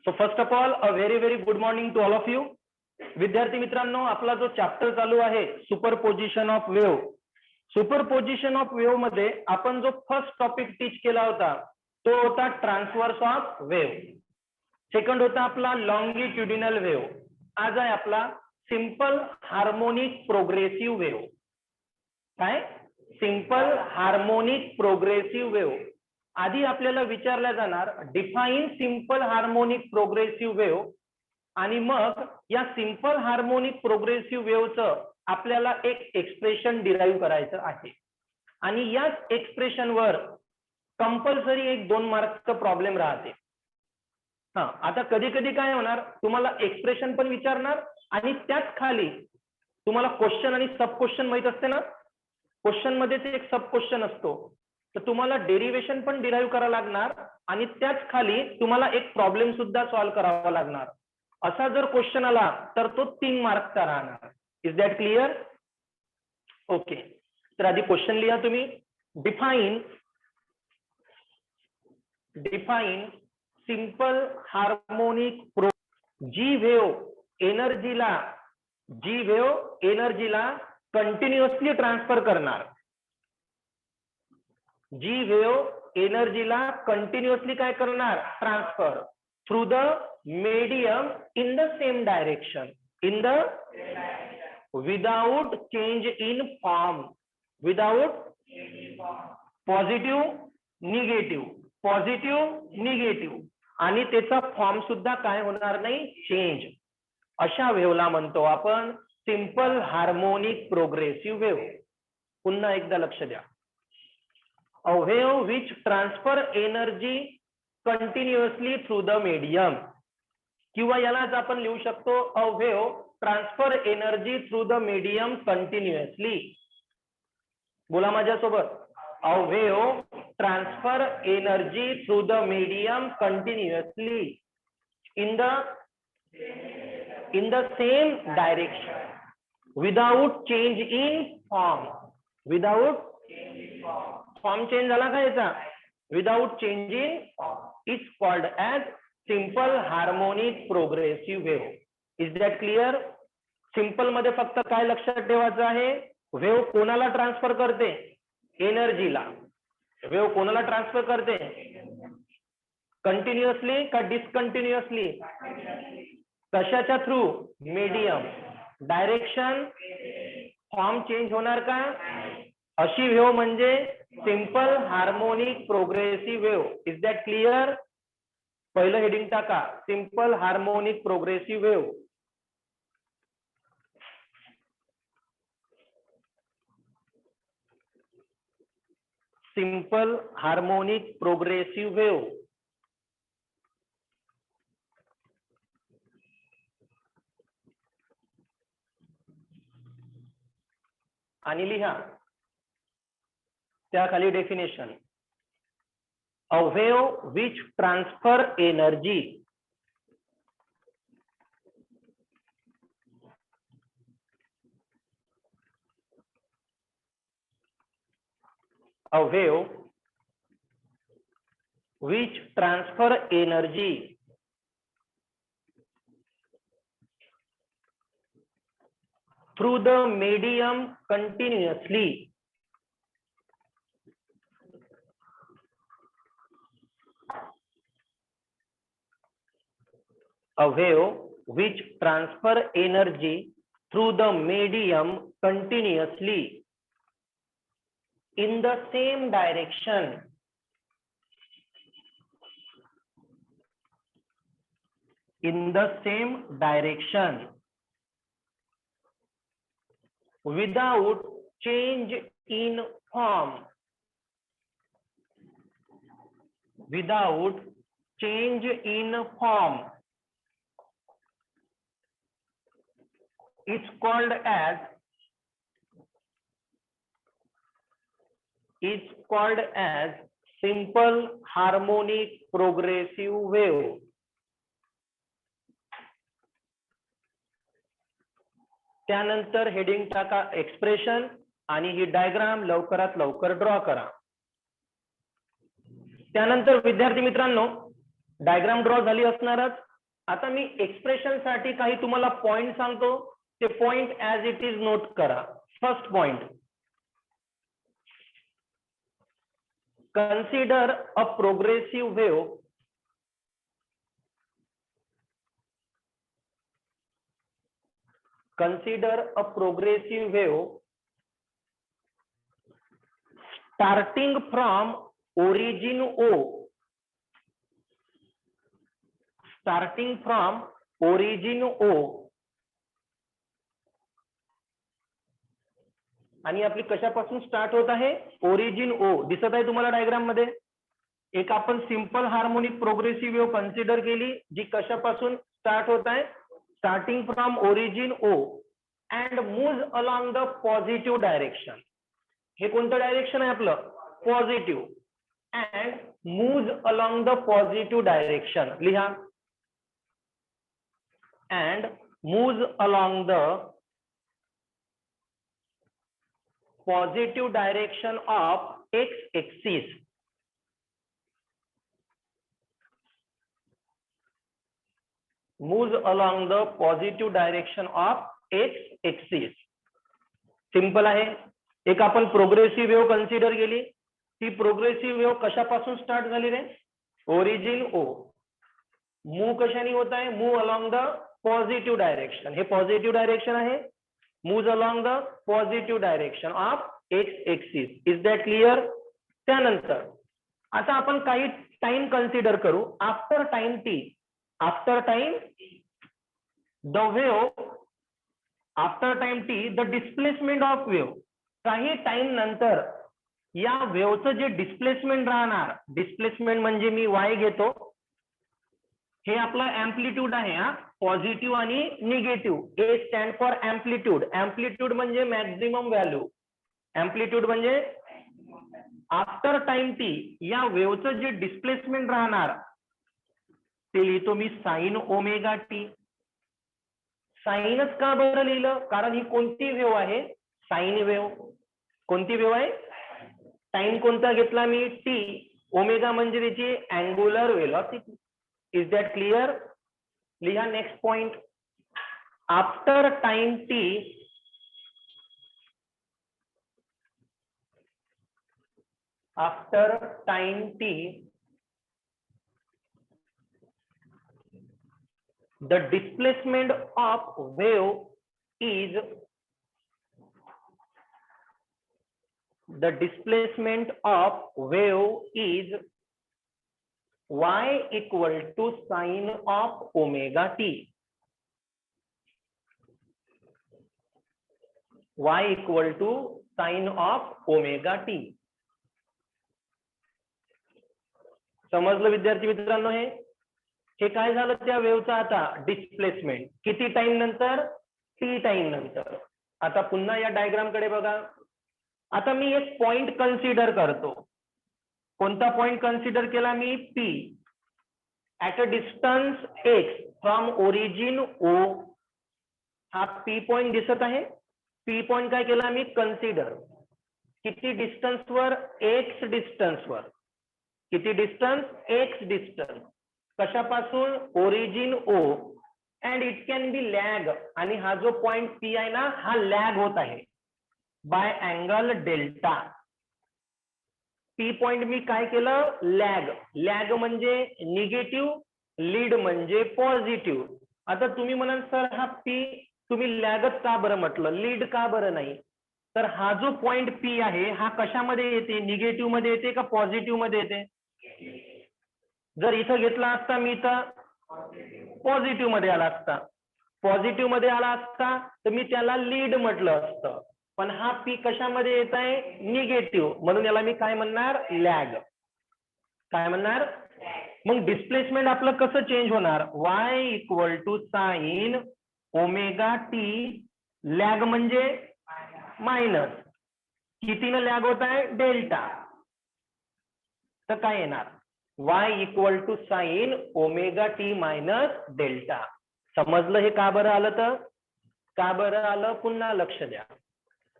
So first of all a very very good morning to all of you. विद्यार्थी मित्रांनो, आपला जो chapter चालू आहे superposition of wave. Superposition of wave मध्ये आपण जो फर्स्ट टॉपिक टीच केला होता तो होता ट्रान्सव्हर्स ऑफ वेव्ह. सेकंड होता आपला लॉंगिट्युडिनल वेव्ह. आज आहे आपला सिंपल हार्मोनिक प्रोग्रेसिव्ह वेव्ह. काय? Simple harmonic progressive wave. आधी आपल्याला विचारल्या जाणार define simple harmonic progressive wave, आणि मग या सिंपल हार्मोनिक प्रोग्रेसिव्ह वेव्हचं आपल्याला एक एक्सप्रेशन डिराईव्ह करायचं आहे, आणि या एक्सप्रेशनवर कंपल्सरी एक 2 मार्कचा प्रॉब्लेम राहते. आता कधी कधी काय होणार, तुम्हाला एक्सप्रेशन पण विचारणार आणि त्याच खाली तुम्हाला क्वेश्चन आणि सब क्वेश्चन माहित असते ना. क्वेश्चन मध्येच एक सब क्वेश्चन असतो, तर तुम्हाला डेरिव्हेशन पण डिराईव्ह करावं लागणार आणि त्याच खाली तुम्हाला एक प्रॉब्लेम सुद्धा सॉल्व्ह करावा लागणार. असा जर क्वेश्चन आला तर तो 3 मार्कचा राहणार. Is that clear? ओके, तर आधी क्वेश्चन लिहा तुम्ही. Define simple harmonic pro. जी वेव्ह एनर्जीला कंटिन्युअसली ट्रान्सफर करणार. जी वेव्ह एनर्जीला कंटिन्युअसली काय करणार? Transfer through the medium in the same direction, without change in form, without positive negative आणि त्याचा फॉर्म सुद्धा काय होणार नाही? चेंज. अशा वेव्हला म्हणतो आपण सिंपल हार्मोनिक प्रोग्रेसिव्ह वेव्ह. पुन्हा एकदा लक्ष द्या. A wave which transfer energy continuously through the medium, किंवा यालाच आपण लिहू शकतो a wave transfer energy through the medium continuously. बोला माझ्यासोबत. A wave transfer energy through the medium continuously in the same direction without change in form. Without form change झाला का याचा? Without change in form is called as simple harmonic progressive wave. Is that clear? Simple मध्ये फक्त काय लक्षात ठेवायचं आहे? Wave कोणाला ट्रान्सफर करते? एनर्जीला. वेव्ह कोणाला ट्रान्सफर करते? कंटिन्युअसली का डिसकंटिन्युअसली? कशाच्या through? Medium. Direction, form change होणार का? अशी वेव्ह म्हणजे simple harmonic progressive wave. Is that clear? पहिलं हेडिंग टाका, simple harmonic progressive wave. Simple harmonic progressive wave. आणि लिहा त्याखाली definition. A wave which transfer energy through the medium continuously a wave which transfer energy through the medium continuously in the same direction without change in form. Without change in form is called as simple harmonic progressive wave. त्यानंतर heading टाका expression, आणि ही diagram लवकरात लवकर draw करा. त्यानंतर विद्यार्थी मित्रांनो diagram draw झाली असणारच, आता मी एक्सप्रेशन साठी काही तुम्हाला पॉइंट सांगतो, ते point as it is note करा. First point, consider a progressive wave starting from origin O, आणि आपली कशापासून स्टार्ट होत आहे, ओरिजिन ओ. दिसत आहे तुम्हाला डायग्राम मध्ये. एक आपण simple harmonic progressive wave consider केली, जी कशापासून स्टार्ट होत आहे, starting from origin O and move along the positive direction. हे कोणतं डायरेक्शन आहे आपलं, positive. And move along the positive direction, लिहा. And move along the positive direction of x axis. moves along the positive direction of x axis. Simple आहे. एक आपण progressive wave consider केली, ती प्रोग्रेसिव्ह वेव्ह कशापासून start झाली रे, origin ओ. Move कशाने होत आहे, move along the positive direction. हे पॉझिटिव्ह डायरेक्शन आहे. Move along the positive direction of x axis. Is that clear? त्यानंतर आता आपण काही टाइम कन्सिडर करू. After time T, after time the wave, after time t the displacement of wave. काही time नंतर या वेव्हचं जे डिस्प्लेसमेंट राहणार, डिस्प्लेसमेंट म्हणजे मी y घेतो, हे आपला एम्प्लिट्यूड आहे हा, पॉझिटिव्ह आणि negative. A stand for amplitude. Amplitude म्हणजे मॅक्झिमम व्हॅल्यू. एम्प्लिट्यूड म्हणजे आफ्टर टाइम टी या वेव्हचं जे डिस्प्लेसमेंट राहणार, ते लिहितो मी साइन ओमेगा टी. साइनच का बरं लिहिलं, कारण ही कोणती वेव्ह आहे, साइन वेव्ह. कोणती वेव्ह आहे, टाइम कोणता घेतला मी, टी. ओमेगा म्हणजे त्याची angular velocity. Is that clear? लिहा next point. After time T the displacement of wave is y equal to sine of omega t. y equal to sine of omega t. समजलं विद्यार्थी मित्रांनो? हे काय झालं त्या वेव्हचा आता डिस्प्लेसमेंट. किती टाइम नंतर, टी टाइम नंतर. आता पुन्हा या डायग्राम कडे बघा. आता मी एक पॉइंट कन्सिडर करतो. कोणता पॉइंट कन्सिडर केला मी, P. At a distance X from origin O. हा पी पॉइंट दिसत आहे. पी पॉइंट काय केला मी, कन्सिडर. किती डिस्टन्स वर, एक्स डिस्टन्स वर. किती डिस्टन्स, एक्स डिस्टन्स. कशापासून, origin O. And it can be lag. आणि हा जो पॉइंट पी आहे ना, हा लॅग होत आहे by angle delta. P point मी काय केलं, लॅग. लॅग म्हणजे निगेटिव्ह, लीड म्हणजे पॉझिटिव्ह. आता तुम्ही म्हणाल सर हा पी तुम्ही लॅगच का बरं म्हटलं, लीड का बरं नाही? तर हा जो पॉइंट पी आहे हा कशामध्ये येते, निगेटिव्ह मध्ये येते का पॉझिटिव्ह मध्ये येते? जर इथं घेतला असता मी तर पॉझिटिव्ह मध्ये आला असता. पॉझिटिव्ह मध्ये आला असता तर मी त्याला लीड म्हटलं असतं. पण हा पी कशामध्ये येत आहे, निगेटिव्ह. म्हणून याला मी काय म्हणणार, लॅग. काय म्हणणार? मग डिस्प्लेसमेंट आपलं कसं चेंज होणार, y equal to sine omega T. Lag म्हणजे मायनस. कितीनं लॅग होत आहे, डेल्टा. तर काय येणार, y equal to sine omega T minus delta. समजलं हे का बरं आलं? तर का बरं आलं पुन्हा लक्ष द्या.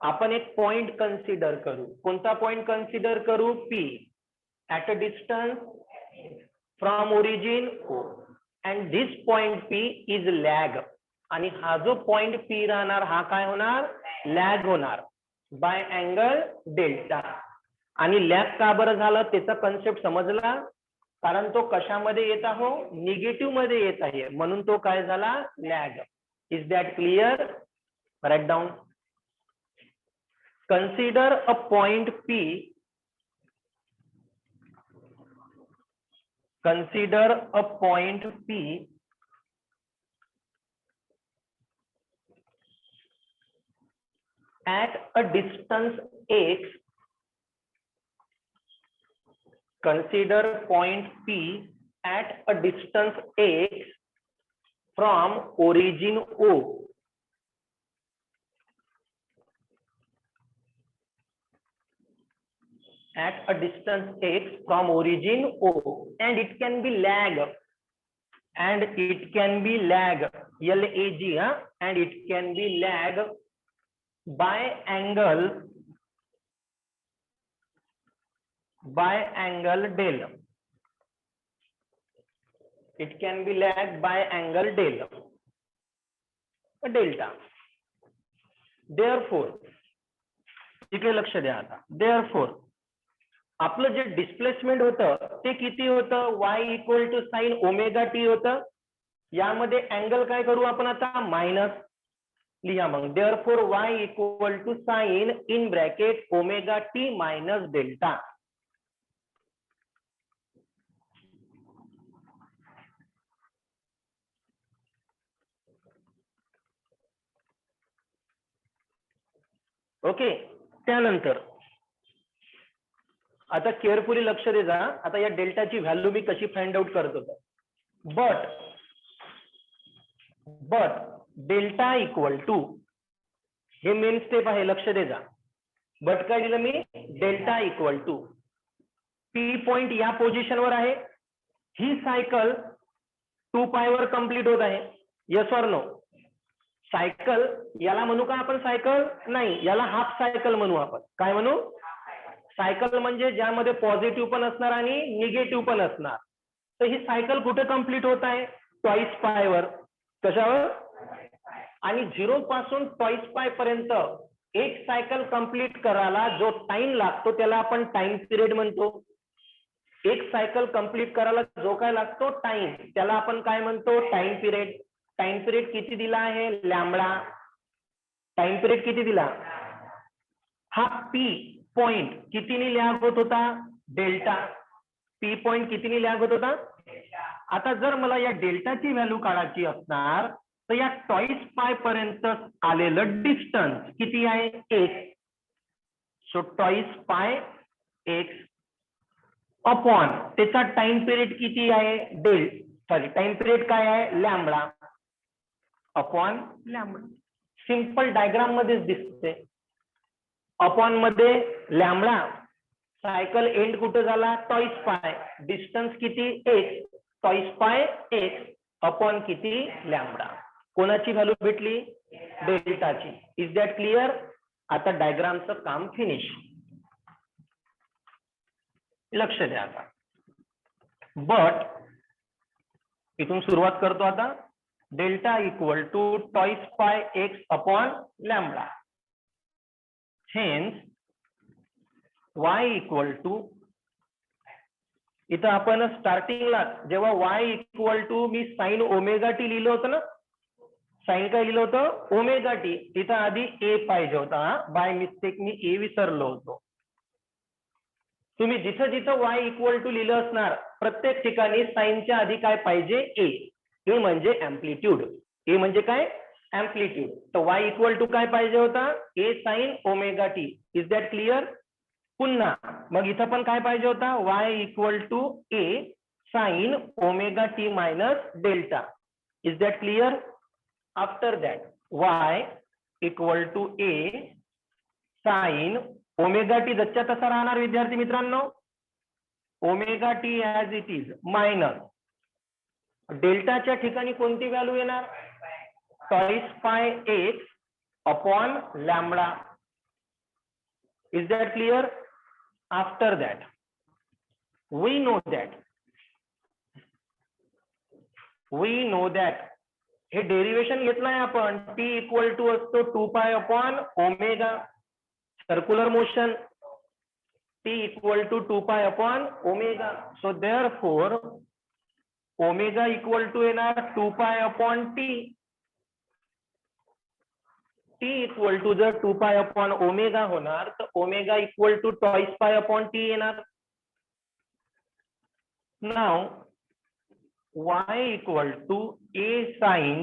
आपण एक पॉइंट कन्सिडर करू. कोणता पॉइंट कन्सिडर करू, P. At a distance from origin O and this point P is lag, आणि हा जो पॉइंट पी राहणार हा काय होणार, लॅग होणार बाय अँगल डेल्टा. आणि लॅग का बरं झालं त्याचा कन्सेप्ट समजला, कारण तो कशामध्ये येत आहे, निगेटिव्ह मध्ये येत आहे, म्हणून तो काय झाला, lag. Is that clear? Right down. Consider a point P, consider a point P at a distance x. Consider point P at a distance x from origin O. At a distance x from origin O, and it can be lag, and it can be lag, lag, and it can be lag by angle del. It can be lag by angle delta. Therefore, इकडे लक्ष द्या आता. Therefore, आपलं जे displacement होतं ते किती होतं, y equal to sine omega T होतं. यामध्ये अँगल काय करू आपण आता, मायनस लिहा मग. Therefore y equal to sine in bracket omega T minus delta. Okay. त्यानंतर आता केअरफुली लक्ष दे जा. आता या डेल्टाची व्हॅल्यू मी कशी फाइंड आउट करत होतो. बट डेल्टा इक्वल टू, हे मेन स्टेप आहे, लक्ष दे जा. बट काय दिलं मी, delta equal to P point या पोझिशनवर आहे. ही सायकल 2π वर कंप्लीट होत आहे. Yes or no? सायकल याला म्हणू का आपण सायकल? नाही, याला हाफ सायकल म्हणू आपण. काय म्हणू? सायकल म्हणजे ज्यामध्ये पॉझिटिव्ह पण असणार आणि निगेटिव्ह पण असणार. तर ही सायकल कुठे कंप्लीट होत आहे, 2π वर. कशावर? आणि 0 पासून 2π पर्यंत एक सायकल कंप्लीट करायला जो टाइम लागतो त्याला आपण टाइम पिरियड म्हणतो. एक सायकल कंप्लीट करायला जो काय लागतो टाइम, त्याला आपण काय म्हणतो, टाइम पिरियड. टाइम पिरियड किती दिला आहे, लॅम्बडा. टाइम पिरियड किती दिला. हा पी पॉइंट कितीने लॅग होत होता, डेल्टा. पी पॉइंट कितीने लॅग होत होता. आता जर मला या डेल्टाची व्हॅल्यू काढायची असणार तर या 2π पर्यंत आलेलं डिस्टन्स किती आहे, x. सो 2π x अपॉन त्याचा टाइम पिरियड किती आहे, टाइम पिरियड काय आहे, lambda upon lambda. Simple diagram मध्येच दिसते. अपॉन मध्ये लॅम्बडा, सायकल एंड कुठे झाला, 2π, डिस्टन्स किती, x. 2π x अपॉन किती, लॅम्बडा. कोणाची व्हॅल्यू भेटली, डेल्टाची. Is that clear? आता डायग्रामचं काम फिनिश. लक्ष द्या आता. बट इथून सुरुवात करतो आता. Delta equal to 2π x upon lambda. Hence y equal to, इथं आपण स्टार्टिंगला जेव्हा y इक्वल टू मी साइन ओमेगा टी लिहिलं होतं ना, साइन काय लिहिलं होतं, ओमेगा टी. तिथं आधी a पाहिजे होता, बाय मिस्टेक मी a विसरलो होतो. तुम्ही जिथं जिथं y इक्वल टू लिहिलं असणार प्रत्येक ठिकाणी साइनच्या आधी काय पाहिजे, a. a म्हणजे अँप्लिट्यूड. a म्हणजे काय, अँप्लिट्यूड. तर y इक्वल टू काय पाहिजे होता, a sine omega T. Is that clear? पुन्हा मग इथं पण काय पाहिजे होता, y equal to a sine omega T minus delta. Is that clear? After that y equal to a sine omega T जसच्या तसा राहणार विद्यार्थी मित्रांनो. Omega T as it is minus डेल्टाच्या ठिकाणी कोणती व्हॅल्यू येणार, 2π x upon lambda. Is that clear? After that we know that we know that हे डेरिवेशन घेतलंय आपण टी इक्वल टू असतो 2 upon omega circular motion T equal to 2 upon omega so therefore omega equal to येणार 2 upon T T equal to जर 2 upon omega होणार तर omega equal to 2 upon T येणार. Now y equal to a sine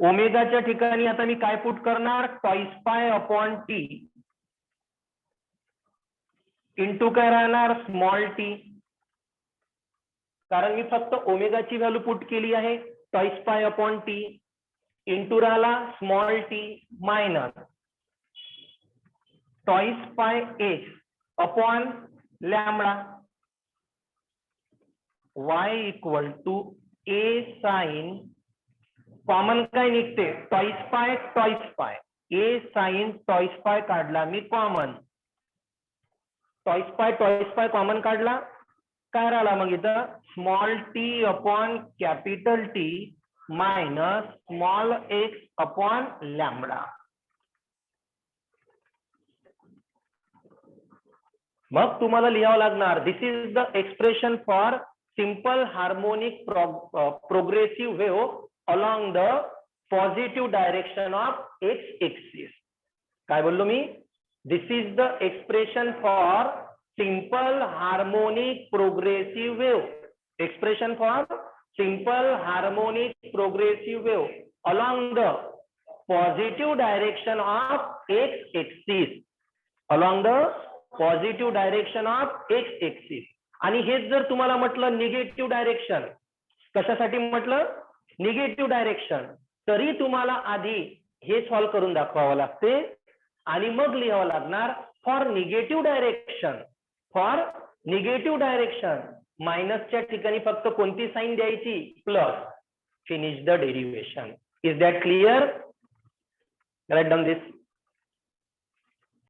ओमेगाच्या ठिकाणी आता मी काय put करणार 2 अपॉन टी इंटू काय राहणार स्मॉल टी कारण मी फक्त ओमेगाची व्हॅल्यू पुट केली आहे 2 अपॉन टी इंटू राहिला small T minus 2 upon lambda y equal to a sine common काय निघते 2 a साइन 2 काढला मी कॉमन 2 कॉमन काढला काय राहिला मग इथं small t upon capital T minus small x upon lambda. मग तुम्हाला लिहावं लागणार this is the expression for simple harmonic progressive wave along the positive direction of x axis. काय बोललो मी this is the expression for simple harmonic progressive wave expression for simple harmonic progressive wave along the positive direction of x axis along the positive direction of x axis. आणि हेच जर तुम्हाला म्हटलं negative direction कशासाठी म्हटलं negative direction तरी तुम्हाला आधी हे सॉल्व्ह करून दाखवावं लागते आणि मग लिहावं लागणार फॉर निगेटिव्ह डायरेक्शन मायनसच्या ठिकाणी फक्त कोणती साइन द्यायची plus finish the derivation. Is that clear? Right down this.